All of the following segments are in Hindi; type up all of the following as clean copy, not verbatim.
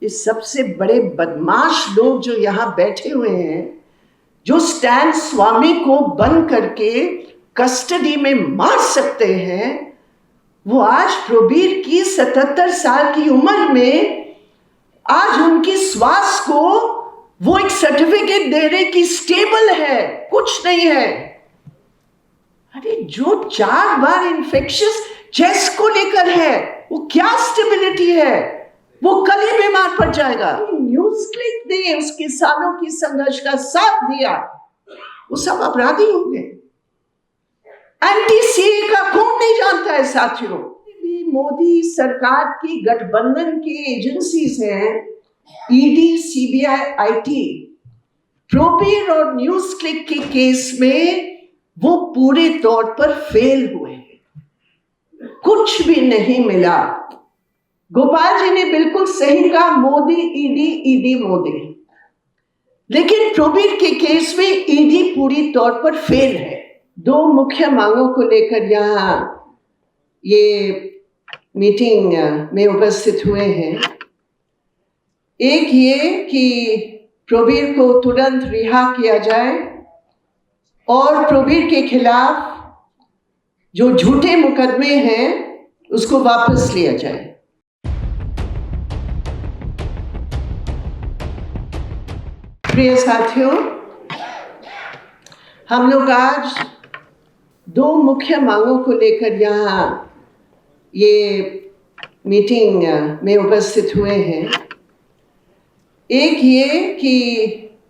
ये सबसे बड़े बदमाश लोग जो यहाँ बैठे हुए हैं, जो स्टैन स्वामी को बंद करके कस्टडी में मार सकते हैं, वो आज प्रोबीर की 77 साल की उम्र में आज उनकी श्वास को वो एक सर्टिफिकेट दे रहे कि स्टेबल है, कुछ नहीं है। अरे जो 4 बार इन्फेक्शियस चेस्ट को लेकर है, वो क्या स्टेबिलिटी है? वो कल ही बीमार पड़ जाएगा। न्यूज क्लिक ने उसके सालों की संघर्ष का साथ दिया, वो सब अपराधी होंगे। एंटी सीए का कौन नहीं जानता है साथियों? मोदी सरकार की गठबंधन की एजेंसीज हैं, ईडी, सीबीआई, आईटी, प्रोबीर और न्यूज क्लिक के केस में वो पूरे तौर पर फेल हुए, कुछ भी नहीं मिला। गोपाल जी ने बिल्कुल सही कहा, मोदी ईडी, ईडी मोदी। लेकिन प्रोबीर के केस में ईडी पूरी तौर पर फेल है। 2 मुख्य मांगों को लेकर यहाँ ये मीटिंग में उपस्थित हुए हैं। एक ये कि प्रोबीर को तुरंत रिहा किया जाए और प्रोबीर के खिलाफ जो झूठे मुकदमे हैं उसको वापस लिया जाए। प्रिय साथियों, हम लोग आज 2 मुख्य मांगों को लेकर यहाँ ये मीटिंग में उपस्थित हुए हैं। एक ये कि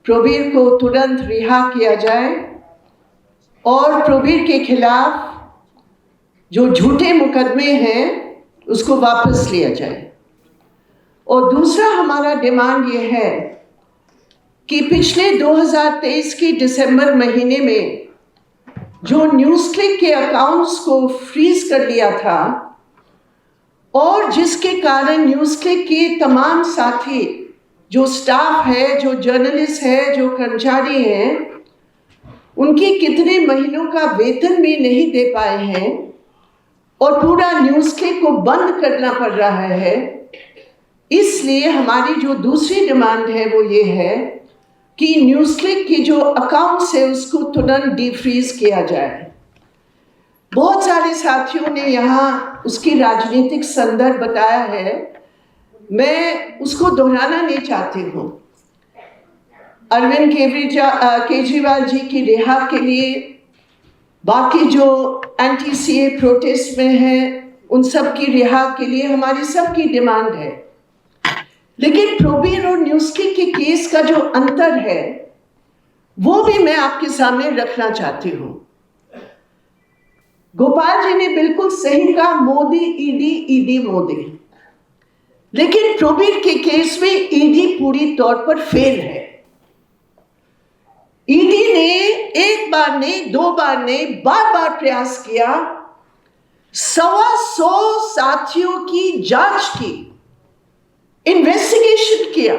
प्रोबीर को तुरंत रिहा किया जाए और प्रोबीर के खिलाफ जो झूठे मुकदमे हैं उसको वापस लिया जाए। और दूसरा हमारा डिमांड ये है कि पिछले 2023 की दिसंबर महीने में जो न्यूज क्लिक के अकाउंट्स को फ्रीज कर लिया था और जिसके कारण न्यूज क्लिक के तमाम साथी, जो स्टाफ है, जो जर्नलिस्ट है, जो कर्मचारी हैं, उनकी कितने महीनों का वेतन भी नहीं दे पाए हैं और पूरा न्यूज क्लिक को बंद करना पड़ रहा है। इसलिए हमारी जो दूसरी डिमांड है वो ये है कि न्यूज क्लिक की जो अकाउंट्स है उसको तुरंत डीफ्रीज किया जाए। बहुत सारे साथियों ने यहाँ उसकी राजनीतिक संदर्भ बताया है, मैं उसको दोहराना नहीं चाहती हूँ। अरविंद केजरीवाल जी की रिहा के लिए, बाकी जो एंटी सीए प्रोटेस्ट में हैं उन सब की रिहा के लिए हमारी सबकी डिमांड है। लेकिन प्रोबीर और न्यूज क्लिक के केस का जो अंतर है वो भी मैं आपके सामने रखना चाहती हूँ। गोपाल जी ने बिल्कुल सही कहा, मोदी ईडी, ईडी मोदी। लेकिन प्रोबीर के केस में ईडी पूरी तौर पर फेल है। ईडी ने एक बार नहीं, 2 बार नहीं, बार प्रयास किया, 125 साथियों की जांच की, इन्वेस्टिगेशन किया।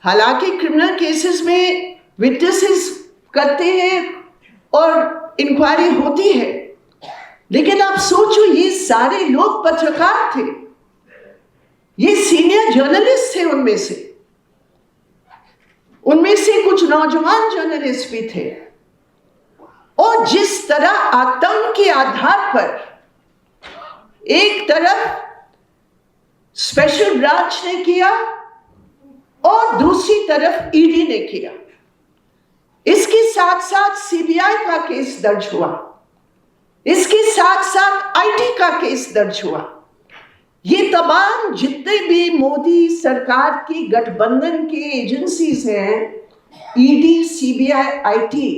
हालांकि क्रिमिनल केसेस में विटनेसेस करते हैं और इंक्वायरी होती है, लेकिन आप सोचो ये सारे लोग पत्रकार थे, ये सीनियर जर्नलिस्ट थे, उनमें से कुछ नौजवान जर्नलिस्ट भी थे। और जिस तरह आतंक के आधार पर एक तरफ स्पेशल ब्रांच ने किया और दूसरी तरफ ईडी ने किया, इसके साथ साथ सीबीआई का केस दर्ज हुआ, इसके साथ साथ आईटी का केस दर्ज हुआ। ये तमाम जितने भी मोदी सरकार की गठबंधन की एजेंसीज हैं, ईडी, सीबीआई, आईटी,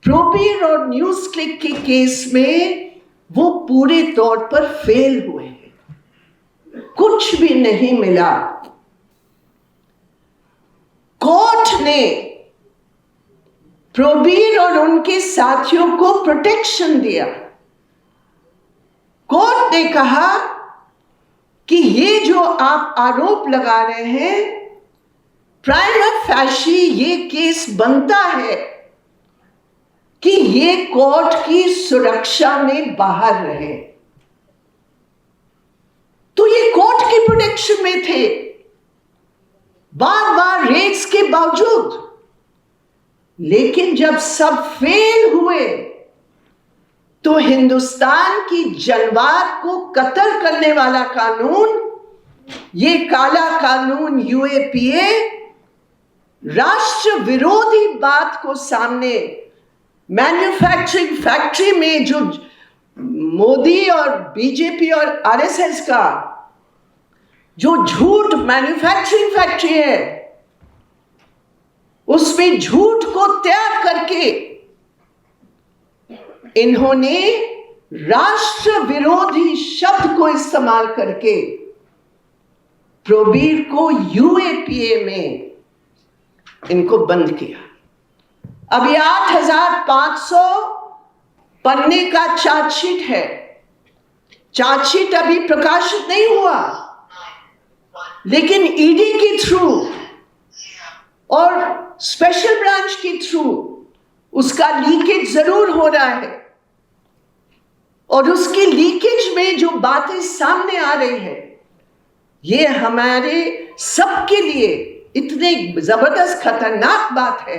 प्रोबीर और न्यूज क्लिक के केस में वो पूरे तौर पर फेल हुए हैं, कुछ भी नहीं मिला। कोर्ट ने प्रोबीर और उनके साथियों को प्रोटेक्शन दिया। कोर्ट ने कहा कि ये जो आप आरोप लगा रहे हैं, प्राइमा फैशी ये केस बनता है कि ये कोर्ट की सुरक्षा में बाहर रहे। तो ये कोर्ट की प्रोटेक्शन में थे, बार बार रेड्स के बावजूद। लेकिन जब सब फेल हुए तो हिंदुस्तान की जनवाद को कत्ल करने वाला कानून, ये काला कानून यूएपीए, राष्ट्र विरोधी बात को सामने, मैन्युफैक्चरिंग फैक्ट्री में जो मोदी और बीजेपी और आरएसएस का जो झूठ मैन्युफैक्चरिंग फैक्ट्री है, उसमें झूठ को त्याग करके इन्होंने राष्ट्र विरोधी शब्द को इस्तेमाल करके प्रोबीर को यूएपीए में इनको बंद किया। अब ये 8,500 पन्ने का चार्जशीट है। चार्जशीट अभी प्रकाशित नहीं हुआ, लेकिन ईडी के थ्रू और स्पेशल ब्रांच के थ्रू उसका लीकेज जरूर हो रहा है। और उसकी लीकेज में जो बातें सामने आ रही है, ये हमारे सबके लिए इतने जबरदस्त खतरनाक बात है,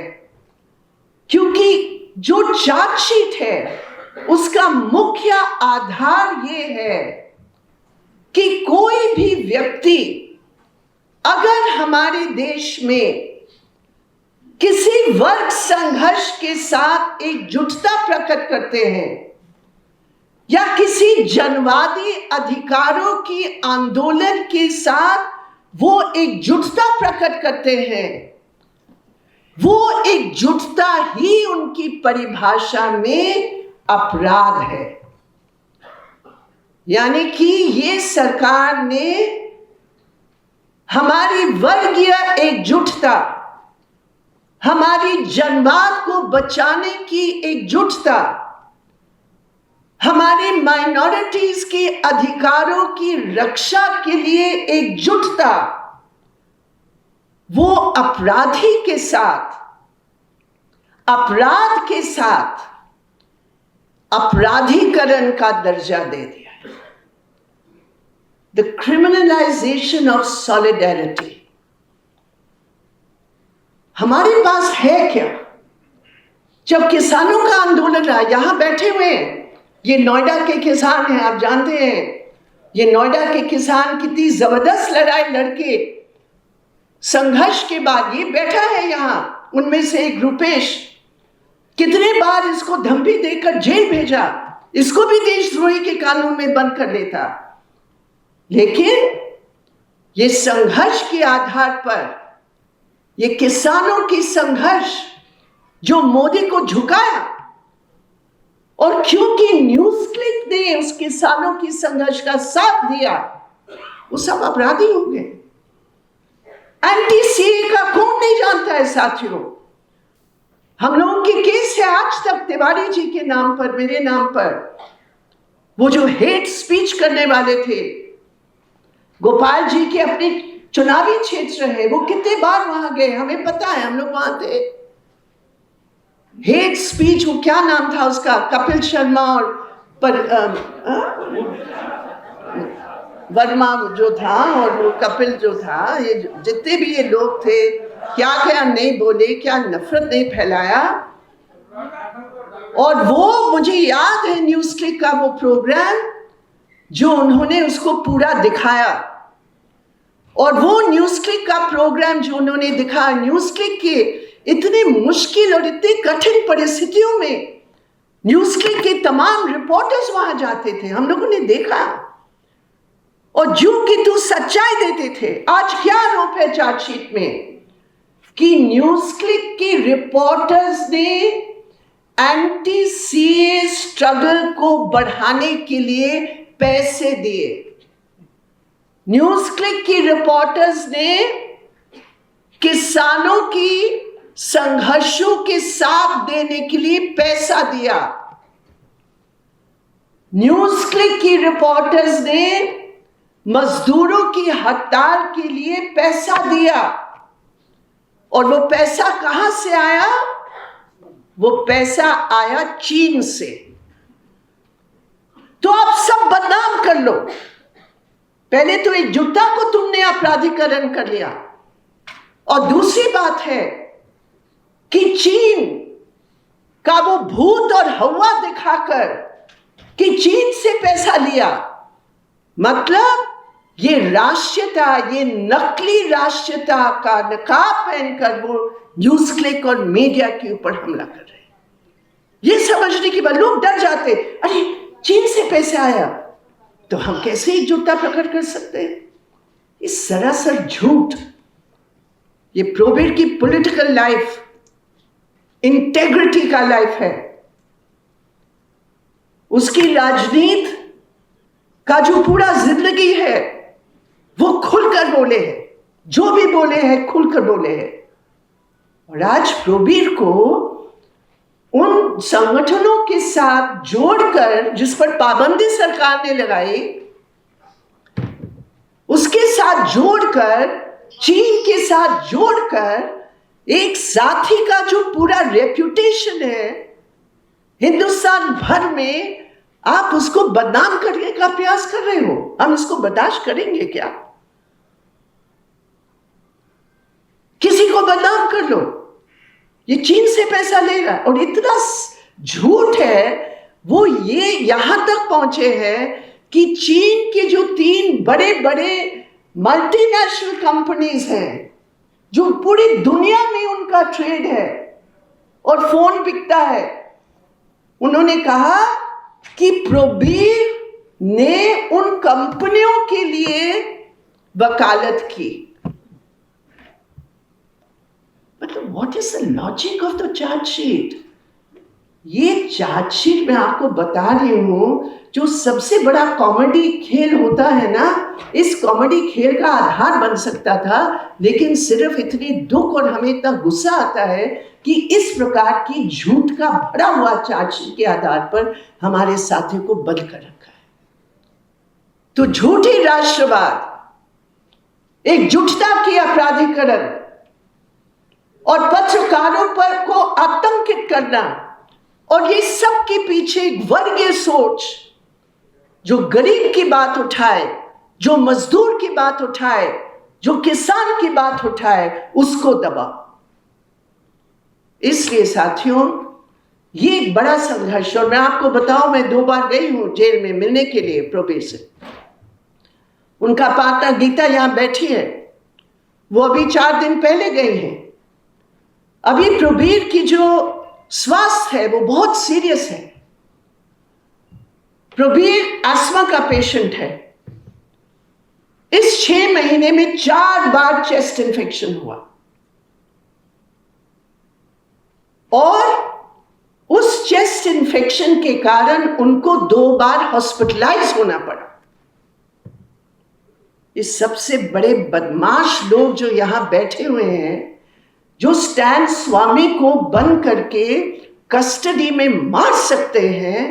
क्योंकि जो चार्जशीट है उसका मुख्य आधार ये है कि कोई भी व्यक्ति अगर हमारे देश में किसी वर्ग संघर्ष के साथ एकजुटता प्रकट करते हैं या किसी जनवादी अधिकारों की आंदोलन के साथ वो एकजुटता प्रकट करते हैं, वो एकजुटता ही उनकी परिभाषा में अपराध है। यानी कि ये सरकार ने हमारी वर्गीय एकजुटता, हमारी जनवाद को बचाने की एकजुटता, हमारे माइनॉरिटीज के अधिकारों की रक्षा के लिए एकजुटता, वो अपराधी के साथ, अपराध के साथ अपराधीकरण का दर्जा दे दिया है। द क्रिमिनलाइजेशन ऑफ सॉलिडेरिटी हमारे पास है क्या? जब किसानों का आंदोलन रहा, यहां बैठे हुए हैं, ये नोएडा के किसान हैं, आप जानते हैं ये नोएडा के किसान कितनी जबरदस्त लड़ाई लड़के संघर्ष के बाद ये बैठा है यहां। उनमें से एक रुपेश, कितने बार इसको धमकी देकर जेल भेजा, इसको भी देशद्रोही के कानून में बंद कर देता। लेकिन ये संघर्ष के आधार पर, ये किसानों की संघर्ष जो मोदी को झुकाया, और क्योंकि न्यूज क्लिक ने उस किसानों की संघर्ष का साथ दिया, वो सब अपराधी हो गए। एंटी सीए का कौन नहीं जानता है साथियों? हम लोगों के केस है आज तक तिवारी जी के नाम पर, मेरे नाम पर, वो जो हेट स्पीच करने वाले थे, गोपाल जी के अपने चुनावी क्षेत्र है, वो कितने बार वहां गए, हमें पता है, हम लोग वहां थे। हेट स्पीच, वो क्या नाम था उसका, कपिल शर्मा और वर्मा जो था, और वो कपिल जो था, ये जितने भी ये लोग थे, क्या क्या नहीं बोले, क्या नफरत नहीं फैलाया। और वो मुझे याद है न्यूज क्लिक का वो प्रोग्राम जो उन्होंने उसको पूरा दिखाया, और वो न्यूज क्लिक का प्रोग्राम जो उन्होंने दिखाया, न्यूज क्लिक के इतने मुश्किल और इतनी कठिन परिस्थितियों में न्यूज क्लिक के तमाम रिपोर्टर्स वहां जाते थे, हम लोगों ने देखा, और जो कि तू सच्चाई देते थे। आज क्या आरोप है चार्जशीट में कि न्यूज क्लिक के रिपोर्टर्स ने एंटी सीए स्ट्रगल को बढ़ाने के लिए पैसे दिए। न्यूज क्लिक की रिपोर्टर्स ने किसानों की संघर्षों के साथ देने के लिए पैसा दिया। न्यूज क्लिक की रिपोर्टर्स ने मजदूरों की हड़ताल के लिए पैसा दिया, और वो पैसा कहां से आया? वो पैसा आया चीन से। तो आप सब बदनाम कर लो, पहले तो एकजुटता को तुमने अपराधीकरण कर लिया, और दूसरी बात है कि चीन का वो भूत और हवा दिखाकर कि चीन से पैसा लिया, मतलब ये राष्ट्रीयता, ये नकली राष्ट्रीयता का नकाब पहनकर वो न्यूज क्लिक और मीडिया के ऊपर हमला कर रहे हैं। ये समझने के बाद लोग डर जाते, अरे चीन से पैसे आया तो हम कैसे एकजुटता प्रकट कर सकते हैं? ये सरासर झूठ। ये प्रोबेट की पॉलिटिकल लाइफ इंटेग्रिटी का लाइफ है, उसकी राजनीति का जो पूरा जिंदगी है वो खुलकर बोले हैं, जो भी बोले हैं खुलकर बोले हैं। और आज प्रोबीर को उन संगठनों के साथ जोड़कर, जिस पर पाबंदी सरकार ने लगाई, उसके साथ जोड़कर, चीन के साथ जोड़कर एक साथी का जो पूरा रेप्यूटेशन है हिंदुस्तान भर में, आप उसको बदनाम करने का प्रयास कर रहे हो। हम इसको बर्दाश्त करेंगे क्या? किसी को बदनाम कर लो, ये चीन से पैसा ले रहा है। और इतना झूठ है, वो ये यहां तक पहुंचे हैं कि चीन के जो 3 बड़े बड़े मल्टीनेशनल कंपनीज हैं, जो पूरी दुनिया में उनका ट्रेड है और फोन बिकता है, उन्होंने कहा कि प्रोबीर ने उन कंपनियों के लिए वकालत की। मतलब what is the logic of the chargesheet? ये चार्जशीट मैं आपको बता रही हूं, जो सबसे बड़ा कॉमेडी खेल होता है ना, इस कॉमेडी खेल का आधार बन सकता था, लेकिन सिर्फ इतनी दुख और हमें इतना गुस्सा आता है कि इस प्रकार की झूठ का भरा हुआ चार्जशीट के आधार पर हमारे साथियों को बंद कर रखा है। तो झूठी राष्ट्रवाद, एकजुटता की अपराधीकरण और पत्रकारों पर को आतंकित करना, और ये सब के पीछे एक वर्गीय सोच, जो गरीब की बात उठाए, जो मजदूर की बात उठाए, जो किसान की बात उठाए, उसको दबा। इसलिए साथियों, ये एक बड़ा संघर्ष। और मैं आपको बताऊं, मैं 2 बार गई हूं जेल में मिलने के लिए प्रोबीर से। उनका पार्टनर गीता यहां बैठी है, वो अभी 4 दिन पहले गई हैं। अभी प्रोबीर की जो स्वास्थ्य है वो बहुत सीरियस है। प्रोबीर अस्थमा का पेशेंट है। इस 6 महीने में 4 बार चेस्ट इन्फेक्शन हुआ, और उस चेस्ट इन्फेक्शन के कारण उनको 2 बार हॉस्पिटलाइज होना पड़ा। ये सबसे बड़े बदमाश लोग जो यहां बैठे हुए हैं, जो स्टैन स्वामी को बंद करके कस्टडी में मार सकते हैं,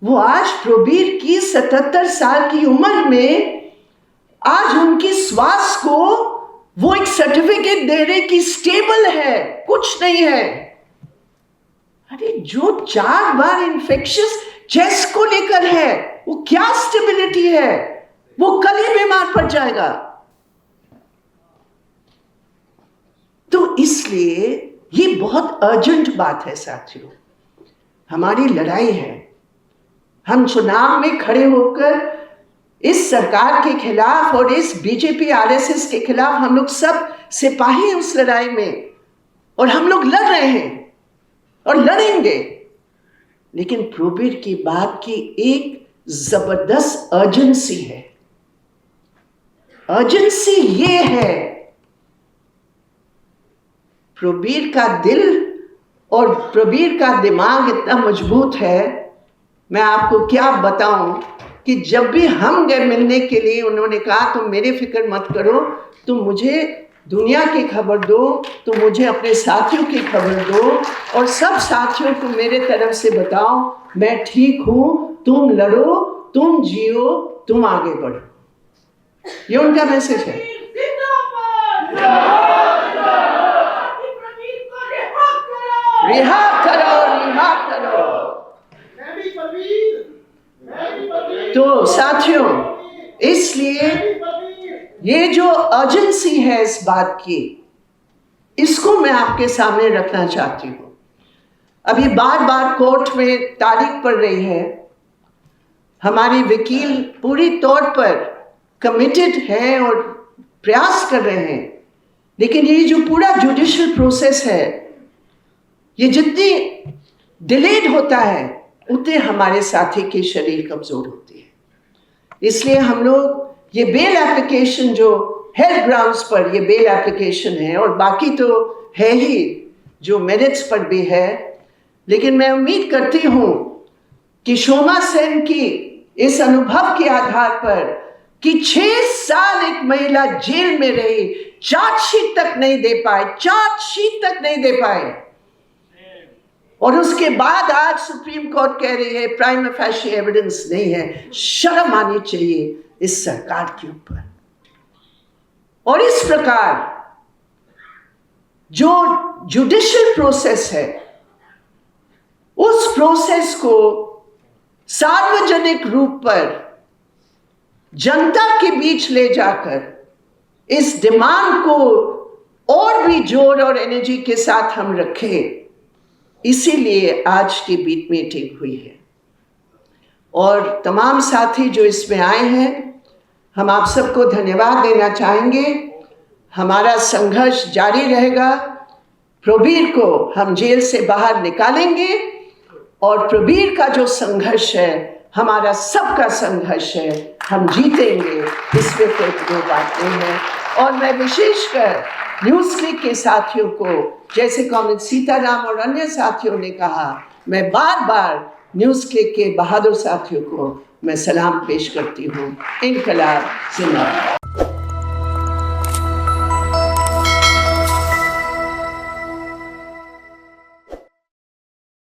वो आज प्रोबीर की 77 साल की उम्र में आज उनकी स्वास्थ्य को वो एक सर्टिफिकेट दे रहे कि स्टेबल है, कुछ नहीं है। अरे जो 4 बार इन्फेक्शियस चेस्ट को लेकर है, वो क्या स्टेबिलिटी है? वो कल ही बीमार पड़ जाएगा। तो इसलिए ये बहुत अर्जेंट बात है साथियों, हमारी लड़ाई है। हम चुनाव में खड़े होकर इस सरकार के खिलाफ और इस बीजेपी आरएसएस के खिलाफ हम लोग सब सिपाही हैं उस लड़ाई में, और हम लोग लड़ रहे हैं और लड़ेंगे। लेकिन प्रोबीर की बात की एक जबरदस्त अर्जेंसी है। अर्जेंसी ये है, प्रोबीर का दिल और प्रोबीर का दिमाग इतना मजबूत है, मैं आपको क्या बताऊं, कि जब भी हम गए मिलने के लिए, उन्होंने कहा तुम मेरे फिक्र मत करो, तुम मुझे दुनिया की खबर दो, तुम मुझे अपने साथियों की खबर दो, और सब साथियों को मेरे तरफ से बताओ मैं ठीक हूं, तुम लड़ो, तुम जियो, तुम आगे बढ़ो। ये उनका मैसेज है। रिहा करो, रिहा करो। तो साथियों, इसलिए ये जो अर्जेंसी है इस बात की, इसको मैं आपके सामने रखना चाहती हूँ। अभी बार बार कोर्ट में तारीख पड़ रही है, हमारी वकील पूरी तौर पर कमिटेड है और प्रयास कर रहे हैं, लेकिन ये जो पूरा जुडिशियल प्रोसेस है, ये जितनी डिलेड होता है उतने हमारे साथी के शरीर कमजोर होती है। इसलिए हम लोग ये बेल एप्लीकेशन जो हेल्थ ग्राउंड्स पर ये बेल एप्लीकेशन है, और बाकी तो है ही जो मेरिट्स पर भी है, लेकिन मैं उम्मीद करती हूँ कि शोमा सेन की इस अनुभव के आधार पर कि 6 साल एक महिला जेल में रही, चार्जशीट तक नहीं दे पाए, और उसके बाद आज सुप्रीम कोर्ट कह रही है प्राइमा फेशी एविडेंस नहीं है। शर्म आनी चाहिए इस सरकार के ऊपर। और इस प्रकार जो जुडिशियल प्रोसेस है, उस प्रोसेस को सार्वजनिक रूप पर जनता के बीच ले जाकर इस डिमांड को और भी जोर और एनर्जी के साथ हम रखें, इसीलिए आज की बीट मीटिंग हुई है। और तमाम साथी जो इसमें आए हैं, हम आप सबको धन्यवाद देना चाहेंगे। हमारा संघर्ष जारी रहेगा। प्रबीर को हम जेल से बाहर निकालेंगे, और प्रबीर का जो संघर्ष है हमारा सबका संघर्ष है, हम जीतेंगे, इसमें कोई दो बात नहीं है। और मैं विशेषकर न्यूज़ क्लिक के साथियों को, जैसे कॉमरेड सीताराम और अन्य साथियों ने कहा, मैं बार बार न्यूज़ क्लिक के बहादुर साथियों को मैं सलाम पेश करती हूँ। इनकलाब जिंदाबाद।